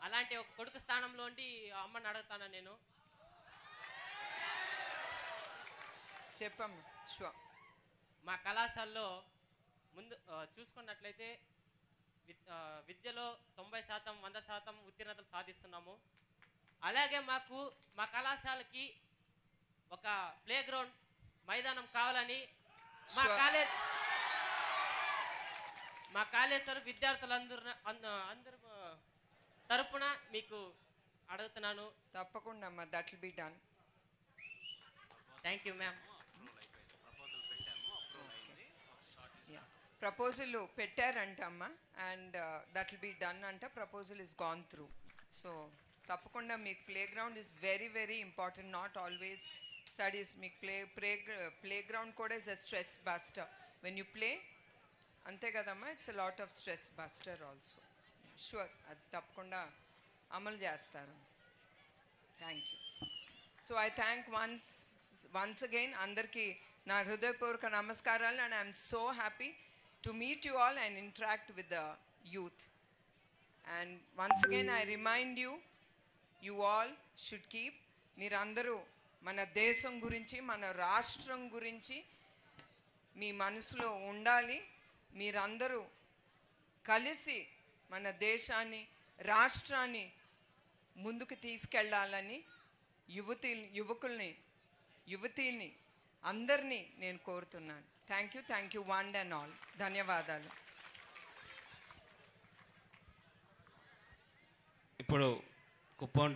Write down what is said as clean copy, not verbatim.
అలాంటి ఒక కొడుకు స్థానంలో ఉండి అమ్మని అడుగుతాను నేను. చెప్పమ్మా. షూర్. మా కళాశాలలో ముందు చూసుకున్నట్లయితే విద్యలో 90%, 100% ఉత్తీర్ణతలు సాధిస్తున్నాము. అలాగే మా కళాశాలకి ఒక ప్లే గ్రౌండ్ మైదానం కావాలని మా కాలేజ్ తరఫు విద్యార్థులందరూ అందరూ తరపున మీకు అడుగుతున్నాను. తప్పకుండా అమ్మా, that will be done. Thank you ma'am. Proposal పెట్టారంట అమ్మా, and that will be done అంట. Proposal is gone through. So తప్పకుండా మీకు playground is very very important. Not always studies. మీకు ప్లే గ్రౌండ్ కూడా is a stress buster. When you play, అంతే కదమ్మా, it's a lot of stress buster also. Sure, అది తప్పకుండా అమలు చేస్తారు. Thank you. So I thank once again అందరికీ నా హృదయపూర్వక నమస్కారాలు. And I am so happy to meet you all and interact with the youth. And once again I remind you all should keep, మీరందరూ మన దేశం గురించి, మన రాష్ట్రం గురించి మీ మనసులో ఉండాలి. మీరందరూ కలిసి మన దేశాన్ని, రాష్ట్రాన్ని ముందుకు తీసుకెళ్ళాలని యువతిని అందరినీ నేను కోరుతున్నాను. Thank you one and all. ధన్యవాదాలు. ఇప్పుడు కుప్పం